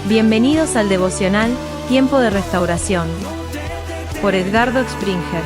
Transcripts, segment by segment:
Bienvenidos al devocional Tiempo de Restauración por Edgardo Springer.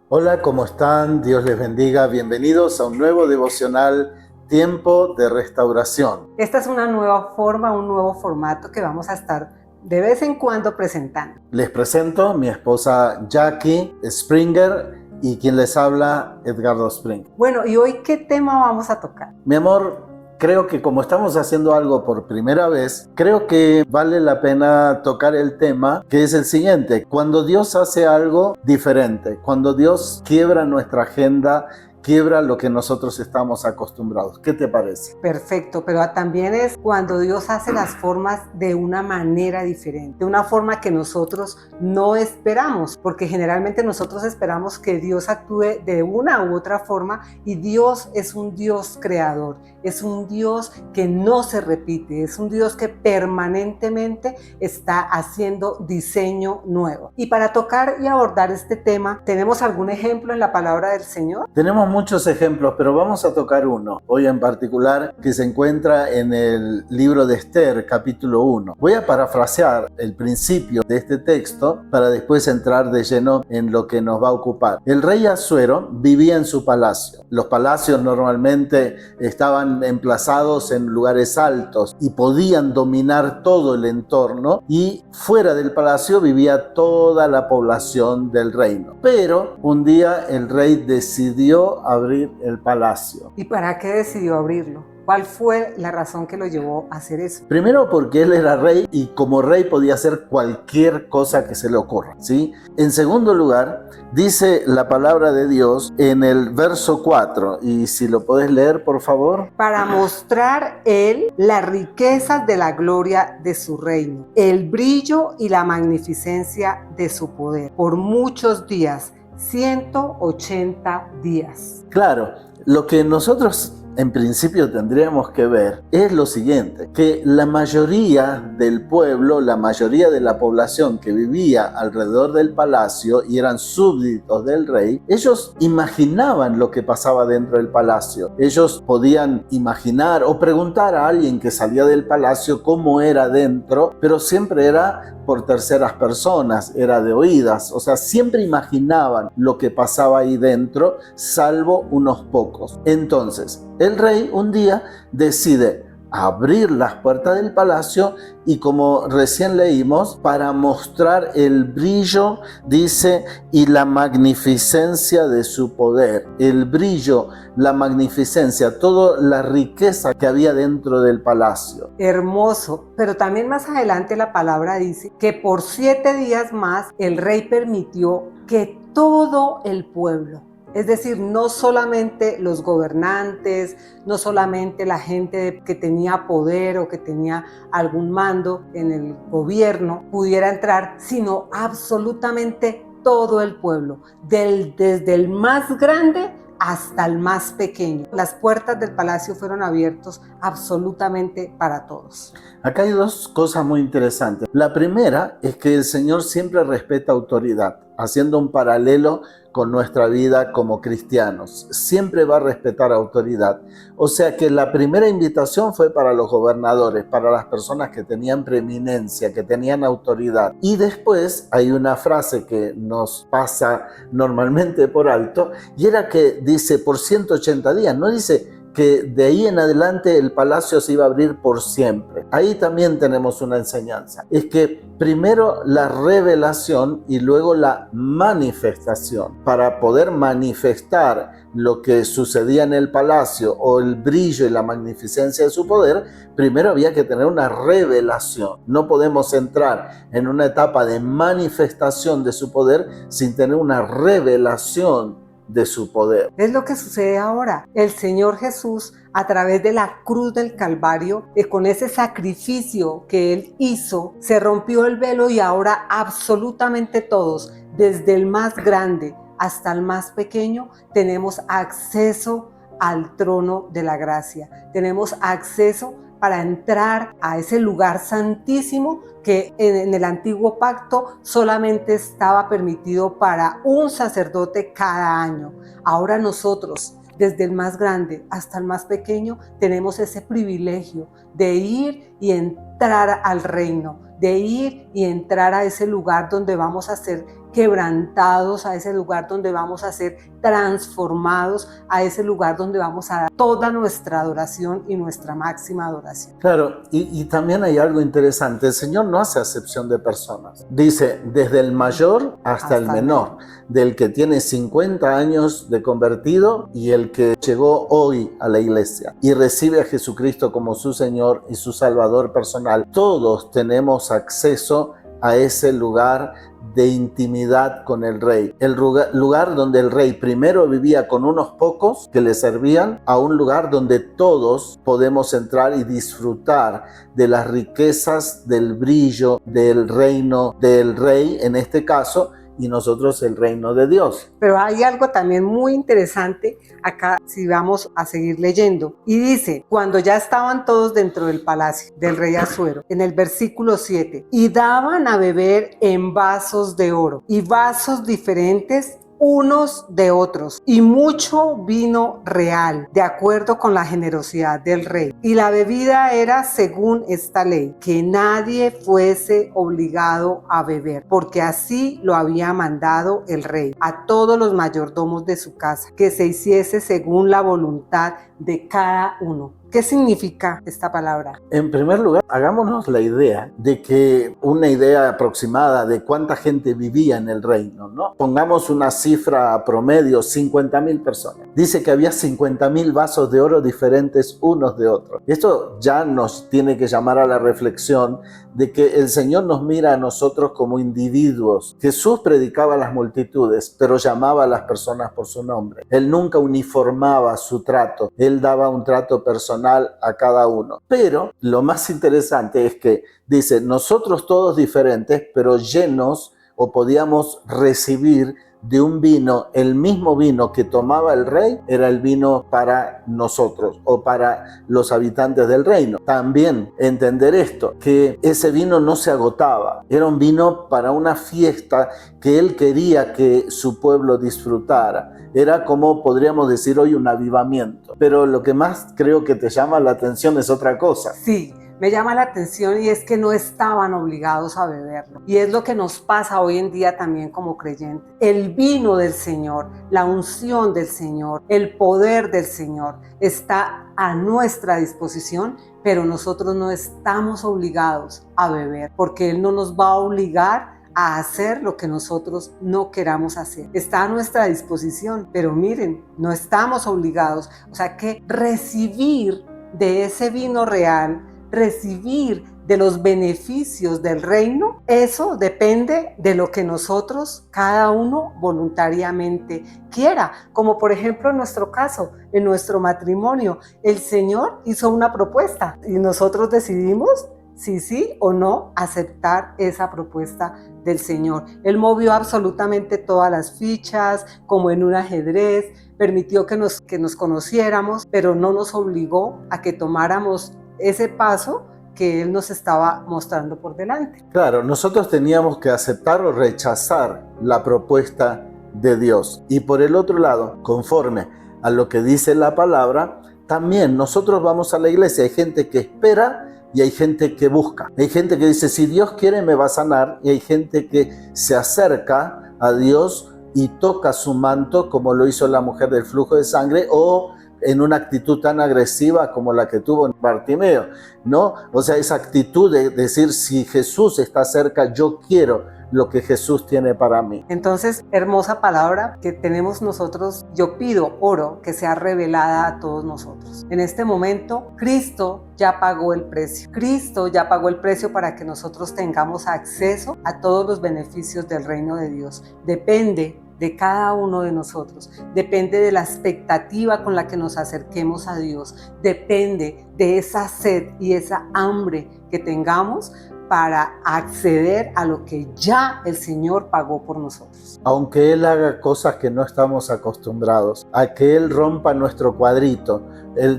Hola, ¿cómo están? Dios les bendiga. Bienvenidos a un nuevo devocional Tiempo de Restauración. Esta es una nueva forma, un nuevo formato que vamos a estar de vez en cuando presentando. Les presento a mi esposa Jackie Springer y quien les habla, Edgardo Springer. Bueno, ¿y hoy qué tema vamos a tocar? Mi amor, creo que como estamos haciendo algo por primera vez, creo que vale la pena tocar el tema que es el siguiente. Cuando Dios hace algo diferente, cuando Dios quiebra nuestra agenda, quiebra lo que nosotros estamos acostumbrados. ¿Qué te parece? Perfecto, pero también es cuando Dios hace las formas de una manera diferente, de una forma que nosotros no esperamos, porque generalmente nosotros esperamos que Dios actúe de una u otra forma y Dios es un Dios creador, es un Dios que no se repite, es un Dios que permanentemente está haciendo diseño nuevo. Y para tocar y abordar este tema, ¿tenemos algún ejemplo en la palabra del Señor? Tenemos muchos ejemplos, pero vamos a tocar uno hoy en particular que se encuentra en el libro de Esther, capítulo 1. Voy a parafrasear el principio de este texto para después entrar de lleno en lo que nos va a ocupar. El rey Asuero vivía en su palacio. Los palacios normalmente estaban emplazados en lugares altos y podían dominar todo el entorno, y fuera del palacio vivía toda la población del reino. Pero un día el rey decidió abrir el palacio. ¿Y para qué decidió abrirlo? ¿Cuál fue la razón que lo llevó a hacer eso? Primero, porque él era rey y como rey podía hacer cualquier cosa que se le ocurra, ¿sí? En segundo lugar, dice la palabra de Dios en el verso 4, y si lo podés leer, por favor. Para mostrar él las riquezas de la gloria de su reino, el brillo y la magnificencia de su poder, por muchos días, 180 días. Claro, lo que nosotros en principio tendríamos que ver es lo siguiente, que la mayoría del pueblo, la mayoría de la población que vivía alrededor del palacio y eran súbditos del rey, ellos imaginaban lo que pasaba dentro del palacio. Ellos podían imaginar o preguntar a alguien que salía del palacio cómo era dentro, pero siempre era por terceras personas, era de oídas, o sea, siempre imaginaban lo que pasaba ahí dentro, salvo unos pocos. Entonces, el rey un día decide abrir las puertas del palacio y, como recién leímos, para mostrar el brillo, dice, y la magnificencia de su poder. El brillo, la magnificencia, toda la riqueza que había dentro del palacio. Hermoso, pero también más adelante la palabra dice que por 7 días más el rey permitió que todo el pueblo, es decir, no solamente los gobernantes, no solamente la gente que tenía poder o que tenía algún mando en el gobierno pudiera entrar, sino absolutamente todo el pueblo, desde el más grande hasta el más pequeño. Las puertas del palacio fueron abiertas absolutamente para todos. Acá hay dos cosas muy interesantes. La primera es que el Señor siempre respeta autoridad, haciendo un paralelo con nuestra vida como cristianos. Siempre va a respetar autoridad. O sea que la primera invitación fue para los gobernadores, para las personas que tenían preeminencia, que tenían autoridad. Y después hay una frase que nos pasa normalmente por alto, y era que dice por 180 días, no dice que de ahí en adelante el palacio se iba a abrir por siempre. Ahí también tenemos una enseñanza. Es que primero la revelación y luego la manifestación. Para poder manifestar lo que sucedía en el palacio o el brillo y la magnificencia de su poder, primero había que tener una revelación. No podemos entrar en una etapa de manifestación de su poder sin tener una revelación de su poder. Es lo que sucede ahora. El Señor Jesús, a través de la cruz del Calvario, con ese sacrificio que Él hizo, se rompió el velo y ahora absolutamente todos, desde el más grande hasta el más pequeño, tenemos acceso al trono de la gracia. Tenemos acceso para entrar a ese lugar santísimo que en el antiguo pacto solamente estaba permitido para un sacerdote cada año. Ahora nosotros, desde el más grande hasta el más pequeño, tenemos ese privilegio de ir y entrar al reino, de ir y entrar a ese lugar donde vamos a ser quebrantados, a ese lugar donde vamos a ser transformados, a ese lugar donde vamos a dar toda nuestra adoración y nuestra máxima adoración. Claro, y también hay algo interesante. El Señor no hace acepción de personas. Dice, desde el mayor hasta el menor, del que tiene 50 años de convertido y el que llegó hoy a la iglesia y recibe a Jesucristo como su Señor y su Salvador personal. Todos tenemos acceso a ese lugar de intimidad con el rey. El lugar donde el rey primero vivía con unos pocos que le servían, a un lugar donde todos podemos entrar y disfrutar de las riquezas, del brillo del reino del rey, en este caso, y nosotros el reino de Dios. Pero hay algo también muy interesante acá, si vamos a seguir leyendo. Y dice, cuando ya estaban todos dentro del palacio del rey Asuero, en el versículo 7, y daban a beber en vasos de oro, y vasos diferentes unos de otros, y mucho vino real, de acuerdo con la generosidad del rey. Y la bebida era según esta ley, que nadie fuese obligado a beber, porque así lo había mandado el rey a todos los mayordomos de su casa, que se hiciese según la voluntad de cada uno. ¿Qué significa esta palabra? En primer lugar, hagámonos la idea de que una idea aproximada de cuánta gente vivía en el reino, ¿no? Pongamos una cifra promedio, 50.000 personas. Dice que había 50.000 vasos de oro diferentes unos de otros. Esto ya nos tiene que llamar a la reflexión de que el Señor nos mira a nosotros como individuos. Jesús predicaba a las multitudes, pero llamaba a las personas por su nombre. Él nunca uniformaba su trato. Él daba un trato personal a cada uno. Pero lo más interesante es que dice, nosotros todos diferentes, pero llenos o podíamos recibir de un vino, el mismo vino que tomaba el rey era el vino para nosotros o para los habitantes del reino. También entender esto, que ese vino no se agotaba, era un vino para una fiesta que él quería que su pueblo disfrutara. Era como podríamos decir hoy un avivamiento. Pero lo que más creo que te llama la atención es otra cosa. Sí. Me llama la atención y es que no estaban obligados a beberlo. Y es lo que nos pasa hoy en día también como creyentes. El vino del Señor, la unción del Señor, el poder del Señor está a nuestra disposición, pero nosotros no estamos obligados a beber, porque Él no nos va a obligar a hacer lo que nosotros no queramos hacer. Está a nuestra disposición, pero miren, no estamos obligados. O sea que recibir de ese vino real, recibir de los beneficios del reino, eso depende de lo que nosotros, cada uno voluntariamente quiera. Como por ejemplo en nuestro caso, en nuestro matrimonio, el Señor hizo una propuesta y nosotros decidimos si sí o no aceptar esa propuesta del Señor. Él movió absolutamente todas las fichas, como en un ajedrez, permitió que nos conociéramos, pero no nos obligó a que tomáramos ese paso que Él nos estaba mostrando por delante. Claro, nosotros teníamos que aceptar o rechazar la propuesta de Dios. Y por el otro lado, conforme a lo que dice la palabra, también nosotros vamos a la iglesia. Hay gente que espera y hay gente que busca. Hay gente que dice, si Dios quiere me va a sanar. Y hay gente que se acerca a Dios y toca su manto, como lo hizo la mujer del flujo de sangre, o en una actitud tan agresiva como la que tuvo Bartimeo, ¿no? O sea, esa actitud de decir, si Jesús está cerca, yo quiero lo que Jesús tiene para mí. Entonces, hermosa palabra que tenemos nosotros. Yo pido, oro, que sea revelada a todos nosotros. En este momento, Cristo ya pagó el precio. Cristo ya pagó el precio para que nosotros tengamos acceso a todos los beneficios del reino de Dios. Depende de cada uno de nosotros, depende de la expectativa con la que nos acerquemos a Dios, depende de esa sed y esa hambre que tengamos para acceder a lo que ya el Señor pagó por nosotros. Aunque Él haga cosas que no estamos acostumbrados, a que Él rompa nuestro cuadrito,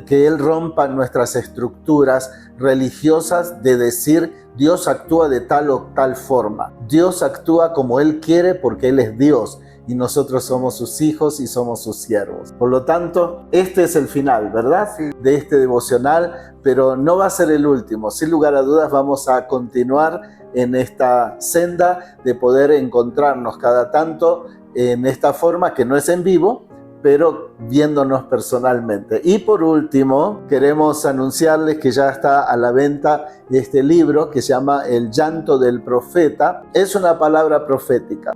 que Él rompa nuestras estructuras religiosas de decir Dios actúa de tal o tal forma. Dios actúa como Él quiere porque Él es Dios y nosotros somos sus hijos y somos sus siervos. Por lo tanto, este es el final, ¿verdad? Sí. De este devocional, pero no va a ser el último. Sin lugar a dudas vamos a continuar en esta senda de poder encontrarnos cada tanto en esta forma que no es en vivo, pero viéndonos personalmente. Y por último, queremos anunciarles que ya está a la venta este libro que se llama El llanto del profeta. Es una palabra profética,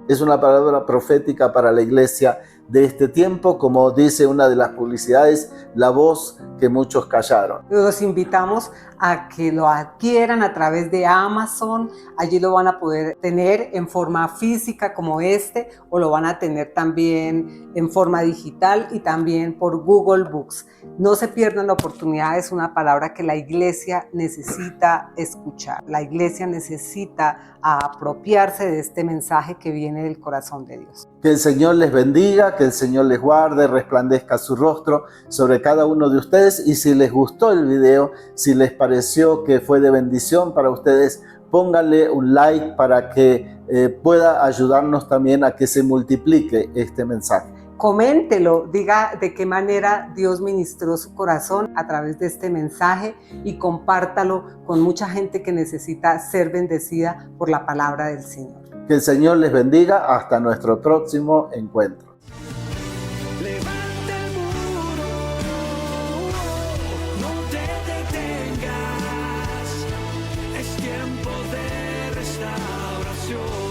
para la iglesia de este tiempo, como dice una de las publicidades, la voz que muchos callaron. Los invitamos a que lo adquieran a través de Amazon. Allí lo van a poder tener en forma física como o lo van a tener también en forma digital y también por Google Books. No se pierdan la oportunidad, es una palabra que la iglesia necesita escuchar. La iglesia necesita apropiarse de este mensaje que viene del corazón de Dios. Que el Señor les bendiga, que el Señor les guarde, resplandezca su rostro sobre cada uno de ustedes. Y si les gustó el video, si les pareció que fue de bendición para ustedes, pónganle un like para que pueda ayudarnos también a que se multiplique este mensaje. Coméntelo, diga de qué manera Dios ministró su corazón a través de este mensaje y compártalo con mucha gente que necesita ser bendecida por la palabra del Señor. Que el Señor les bendiga. Hasta nuestro próximo encuentro. Levanta el muro, no te detengas, es tiempo de restauración.